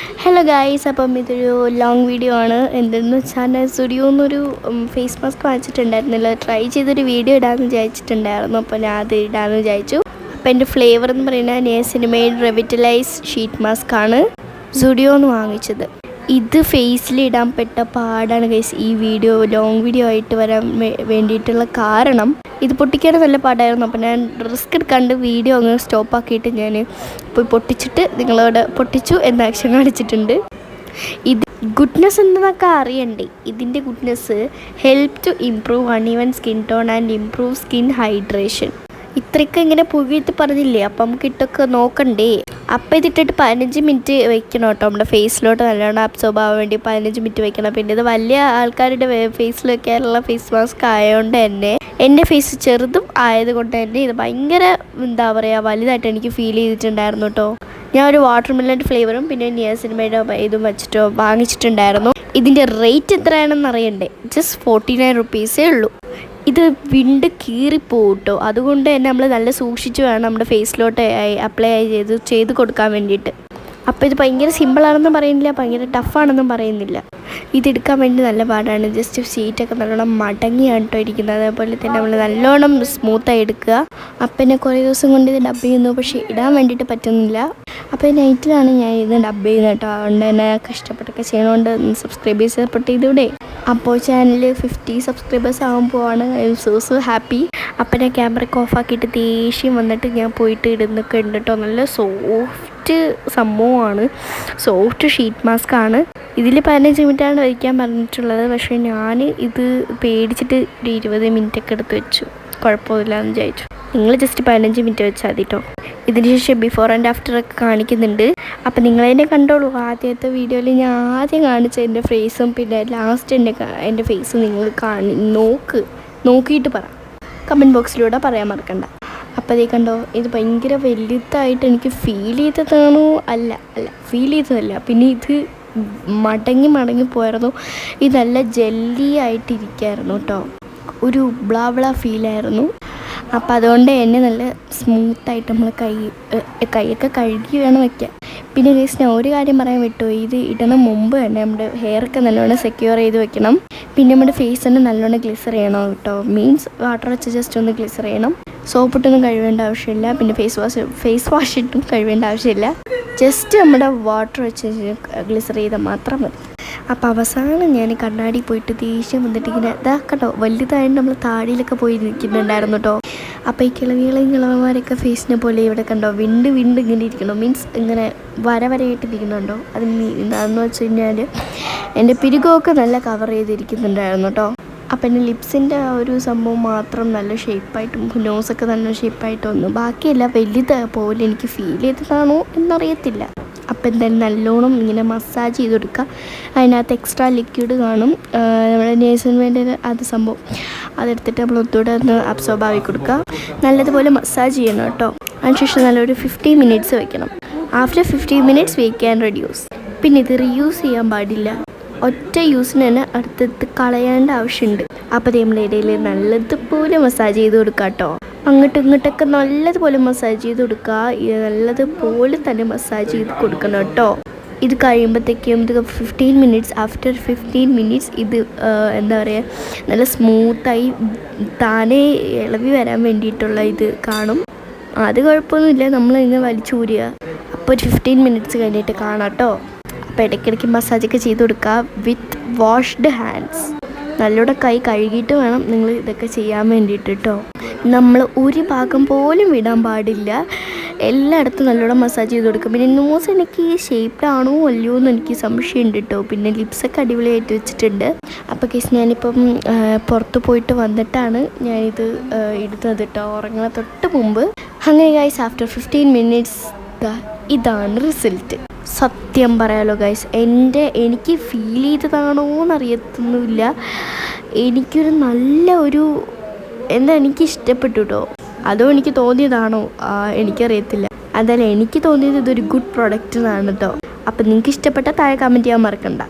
Hello guys, അപ്പം ഇതൊരു long video ആണ്. എന്തെന്ന് വെച്ചാൽ സ്റ്റുഡിയോന്നൊരു ഫേസ് മാസ്ക് വാങ്ങിച്ചിട്ടുണ്ടായിരുന്നില്ല, ട്രൈ ചെയ്തൊരു വീഡിയോ ഇടാമെന്ന് വിചാരിച്ചിട്ടുണ്ടായിരുന്നു. അപ്പോൾ ഞാൻ അത് ഇടാമെന്ന് വിചാരിച്ചു. അപ്പോൾ എൻ്റെ ഫ്ലേവർ എന്ന് പറയുന്നത് നിയാസിനിമൈഡ് റെവിറ്റലൈസ് ഷീറ്റ് മാസ്ക് ആണ്, സ്റ്റുഡിയോന്ന് വാങ്ങിച്ചത്. ഇത് ഫേസിൽ ഇടാൻ പെട്ട പാടാണ് ഗൈസ്. ഈ വീഡിയോ ലോങ് വീഡിയോ ആയിട്ട് വരാൻ വേണ്ടിയിട്ടുള്ള കാരണം ഇത് പൊട്ടിക്കാൻ നല്ല പാടായിരുന്നു. അപ്പോൾ ഞാൻ റിസ്ക് എടുക്കാണ്ട് വീഡിയോ അങ്ങ് സ്റ്റോപ്പാക്കിയിട്ട് ഞാൻ പോയി പൊട്ടിച്ചിട്ട് നിങ്ങളോട് പൊട്ടിച്ചു എന്ന ആക്ഷൻ കാണിച്ചിട്ടുണ്ട്. ഇത് ഗുഡ്നെസ് എന്തെന്നൊക്കെ അറിയണ്ടേ. ഇതിൻ്റെ goodness help to improve uneven skin tone and improve skin hydration. ഇത്രയൊക്കെ ഇങ്ങനെ പുകയിട്ട് പറഞ്ഞില്ലേ, അപ്പം നമുക്ക് ഇട്ടൊക്കെ നോക്കണ്ടേ. അപ്പം ഇതിട്ടിട്ട് 15 മിനിറ്റ് വെക്കണം കേട്ടോ. നമ്മുടെ ഫേസിലോട്ട് നല്ലോണം അബ്സോർബ് ആവാൻ വേണ്ടി 15 മിനിറ്റ് വെക്കണം. പിന്നെ ഇത് വലിയ ആൾക്കാരുടെ ഫേസിൽ വെക്കാനുള്ള ഫേസ് മാസ്ക് ആയതുകൊണ്ട് തന്നെ എൻ്റെ ഫേസ് ചെറുതും ആയതുകൊണ്ട് തന്നെ ഇത് ഭയങ്കര എന്താ പറയുക വലുതായിട്ട് എനിക്ക് ഫീൽ ചെയ്തിട്ടുണ്ടായിരുന്നു കേട്ടോ. ഞാൻ ഒരു വാട്ടർമെലൺ ഫ്ലേവറും പിന്നെ നിയാസിനിമൈഡ് ഇതും വെച്ചിട്ടോ വാങ്ങിച്ചിട്ടുണ്ടായിരുന്നു. ഇതിൻ്റെ റേറ്റ് എത്രയാണെന്ന് അറിയണ്ടേ. ജസ്റ്റ് 49 റുപ്പീസേ ഉള്ളൂ. ഇത് വിണ്ട് കീറിപ്പോവും കേട്ടോ. അതുകൊണ്ട് തന്നെ നമ്മൾ നല്ല സൂക്ഷിച്ച് വേണം നമ്മുടെ ഫേസിലോട്ട് അപ്ലൈ ചെയ്ത് കൊടുക്കാൻ വേണ്ടിയിട്ട്. അപ്പോൾ ഇത് ഭയങ്കര സിമ്പിളാണെന്നും പറയുന്നില്ല, ഭയങ്കര ടഫാണെന്നും പറയുന്നില്ല. ഇതെടുക്കാൻ വേണ്ടി നല്ല പാടാണ്. ജസ്റ്റ് ഷീറ്റൊക്കെ നല്ലോണം മടങ്ങിയാണ് കേട്ടോ ഇരിക്കുന്നത്. അതേപോലെ തന്നെ നമ്മൾ നല്ലോണം സ്മൂത്തായി എടുക്കുക. അപ്പം എന്നെ കുറേ ദിവസം കൊണ്ട് ഇത് ഡബ് ചെയ്യുന്നു, പക്ഷേ ഇടാൻ വേണ്ടിയിട്ട് പറ്റുന്നില്ല. അപ്പോൾ നൈറ്റിലാണ് ഞാൻ ഇത് ഡബ് ചെയ്യുന്നത് കേട്ടോ. അതുകൊണ്ട് തന്നെ കഷ്ടപ്പെട്ടൊക്കെ ചെയ്യണോണ്ട് സബ്സ്ക്രൈബ് ചെയ്ത് സപ്പോർട്ട് ചെയ്തൂടെ. അപ്പോൾ ചാനൽ 50 സബ്സ്ക്രൈബേഴ്സ് ആകുമ്പോഴാണ് ഐ എം സോ ഹാപ്പി. അപ്പം ഞാൻ ക്യാമറയ്ക്ക് ഓഫാക്കിയിട്ട് ദേഷ്യം വന്നിട്ട് ഞാൻ പോയിട്ട് ഇടുന്നൊക്കെ ഉണ്ട് കേട്ടോ. നല്ല സോഫ്റ്റ് സംഭവമാണ്, സോഫ്റ്റ് ഷീറ്റ് മാസ്ക് ആണ്. ഇതിൽ 15 മിനിറ്റാണ് വയ്ക്കാൻ പറഞ്ഞിട്ടുള്ളത്. പക്ഷേ ഞാൻ ഇത് പേടിച്ചിട്ട് ഒരു 20 മിനിറ്റൊക്കെ എടുത്ത് വെച്ചു. കുഴപ്പമില്ല എന്ന് വിചാരിച്ചു. നിങ്ങൾ ജസ്റ്റ് 15 മിനിറ്റ് വെച്ചാൽ മതി കേട്ടോ. ഇതിന് ശേഷം ബിഫോർ ആൻഡ് ആഫ്റ്റർ ഒക്കെ കാണിക്കുന്നുണ്ട്. അപ്പം നിങ്ങളതിനെ കണ്ടോളൂ. ആദ്യത്തെ വീഡിയോയിൽ ഞാൻ ആദ്യം കാണിച്ച എൻ്റെ ഫേസും പിന്നെ ലാസ്റ്റ് എൻ്റെ ഫേസും നിങ്ങൾ നോക്കിയിട്ട് പറ. കമൻറ്റ് ബോക്സിലൂടെ പറയാൻ മറക്കണ്ട. അപ്പോൾ അതേ കണ്ടോ, ഇത് ഭയങ്കര വലുതായിട്ട് എനിക്ക് ഫീൽ ചെയ്തതാണോ? അല്ല ഫീൽ ചെയ്തതല്ല. പിന്നെ ഇത് മടങ്ങി പോയിരുന്നു. ഇത് നല്ല ജെല്ലി ആയിട്ടിരിക്കുകയായിരുന്നു കേട്ടോ. ഒരു ബ്ലാ ഫീലായിരുന്നു. അപ്പോൾ അതുകൊണ്ട് തന്നെ നല്ല സ്മൂത്തായിട്ട് നമ്മൾ കൈയൊക്കെ കഴുകി വേണം വയ്ക്കാൻ. പിന്നെ ഗൈസ് ഞാൻ ഒരു കാര്യം പറയാൻ വിട്ടു. ഇത് ഇടണ മുമ്പ് തന്നെ നമ്മുടെ ഹെയറൊക്കെ നല്ലോണം സെക്യൂർ ചെയ്ത് വെക്കണം. പിന്നെ നമ്മുടെ ഫേസ് തന്നെ നല്ലോണം ഗ്ലിസർ ചെയ്യണം കേട്ടോ. മീൻസ് വാട്ടർ വെച്ച് ജസ്റ്റ് ഒന്ന് ഗ്ലിസർ ചെയ്യണം. സോപ്പിട്ടൊന്നും കഴുകേണ്ട ആവശ്യമില്ല. പിന്നെ ഫേസ് വാഷ് ഇട്ടും കഴുകേണ്ട ആവശ്യമില്ല. ജസ്റ്റ് നമ്മുടെ വാട്ടർ വെച്ച് ഗ്ലിസർ ചെയ്താൽ മാത്രം മതി. അപ്പോൾ അവസാനം ഞാൻ കണ്ണാടി പോയിട്ട് ദേഷ്യം വന്നിട്ട് ഇങ്ങനെ ഇതാ കണ്ടോ, വലുതായിട്ട് നമ്മൾ താടിയിലൊക്കെ പോയി നിൽക്കുന്നുണ്ടായിരുന്നു കേട്ടോ. അപ്പോൾ ഈ കിളവിമാരൊക്കെ ഫേസിനെ പോലെ ഇവിടെ കണ്ടോ വിണ്ട് ഇങ്ങനെ ഇരിക്കണോ, മീൻസ് ഇങ്ങനെ വരയായിട്ട് ഇരിക്കുന്നുണ്ടോ. അതെന്ന് വെച്ച് കഴിഞ്ഞാൽ എൻ്റെ പിരികമൊക്കെ നല്ല കവർ ചെയ്തിരിക്കുന്നുണ്ടായിരുന്നു കേട്ടോ. അപ്പം എൻ്റെ ലിപ്സിൻ്റെ ആ ഒരു സംഭവം മാത്രം നല്ല ഷേപ്പായിട്ടും നോസൊക്കെ നല്ല ഷേപ്പായിട്ടും വന്നു. ബാക്കിയെല്ലാം വലുത് പോലെ എനിക്ക് ഫീൽ ചെയ്തതാണോ എന്നറിയത്തില്ല. അപ്പം എന്തായാലും നല്ലോണം ഇങ്ങനെ മസാജ് ചെയ്ത് കൊടുക്കുക. അതിനകത്ത് എക്സ്ട്രാ ലിക്വിഡ് കാണും, നമ്മുടെ നിയാസിനിമൈഡിൻ്റെ അത് സംഭവം. അതെടുത്തിട്ട് നമ്മൾ ഒന്നുകൂടെ ഒന്ന് അബ്സോർബ് ആക്കി കൊടുക്കുക. നല്ലതുപോലെ മസാജ് ചെയ്യണം കേട്ടോ. അതിനുശേഷം നല്ലൊരു 15 മിനിറ്റ്സ് വെക്കണം. After 15 minutes we can reduce. പിന്നെ ഇത് റീയൂസ് ചെയ്യാൻ പാടില്ല. ഒറ്റ യൂസിന് തന്നെ അടുത്തടുത്ത് കളയേണ്ട ആവശ്യമുണ്ട്. അപ്പോൾ നമ്മുടെ ഇടയിൽ നല്ലതുപോലെ മസാജ് ചെയ്ത് കൊടുക്കുക കേട്ടോ. അങ്ങോട്ടും ഇങ്ങോട്ടൊക്കെ നല്ലതുപോലെ മസാജ് ചെയ്ത് കൊടുക്കുക. നല്ലതുപോലെ തന്നെ മസാജ് ചെയ്ത് കൊടുക്കണം കേട്ടോ. ഇത് കഴിയുമ്പോഴത്തേക്കും ഇത് 15 മിനിറ്റ്സ് ആഫ്റ്റർ 15 മിനിറ്റ്സ് ഇത് എന്താ പറയുക നല്ല സ്മൂത്തായി താനേ ഇളവി വരാൻ വേണ്ടിയിട്ടുള്ള ഇത് കാണും. അത് കുഴപ്പമൊന്നുമില്ല, നമ്മളിങ്ങനെ വലിച്ചൂരുക. അപ്പോൾ ഒരു 15 മിനിറ്റ്സ് കഴിഞ്ഞിട്ട് കാണാം കേട്ടോ. അപ്പോൾ ഇടയ്ക്കിടയ്ക്ക് മസാജൊക്കെ ചെയ്ത് കൊടുക്കുക വിത്ത് വാഷ്ഡ് ഹാൻഡ്സ്. നല്ലോണം കൈ കഴുകിയിട്ട് വേണം നിങ്ങൾ ഇതൊക്കെ ചെയ്യാൻ വേണ്ടിയിട്ട് കേട്ടോ. നമ്മൾ ഒരു ഭാഗം പോലും വിടാൻ പാടില്ല. എല്ലായിടത്തും നല്ലോണം മസാജ് ചെയ്ത് കൊടുക്കും. പിന്നെ നോസ് എനിക്ക് ഷേപ്ഡ് ആണോ അല്ലയോ എന്ന് എനിക്ക് സംശയമുണ്ട് കേട്ടോ. പിന്നെ ലിപ്സൊക്കെ അടിപൊളിയായിട്ട് വെച്ചിട്ടുണ്ട്. അപ്പോൾ കേസ് ഞാനിപ്പം പുറത്ത് പോയിട്ട് വന്നിട്ടാണ് ഞാനിത് ഇടുന്നത് കേട്ടോ, ഉറങ്ങുന്ന തൊട്ട് മുമ്പ്. അങ്ങനെ ഗൈസ് ആഫ്റ്റർ 15 മിനിറ്റ്സ് ഇതാണ് റിസൾട്ട്. സത്യം പറയാലോ ഗൈസ്, എനിക്ക് ഫീൽ ചെയ്തതാണോ എന്നറിയത്തൊന്നുമില്ല. എനിക്കൊരു നല്ല ഒരു എനിക്ക് ഇഷ്ടപ്പെട്ടു കേട്ടോ. അതോ എനിക്ക് തോന്നിയതാണോ എനിക്കറിയത്തില്ല. എന്തായാലും എനിക്ക് തോന്നിയത് ഇതൊരു ഗുഡ് പ്രൊഡക്റ്റ് ആണ് കേട്ടോ. അപ്പം നിങ്ങൾക്ക് ഇഷ്ടപ്പെട്ട താഴെ കമൻറ്റ് ചെയ്യാൻ മറക്കണ്ട.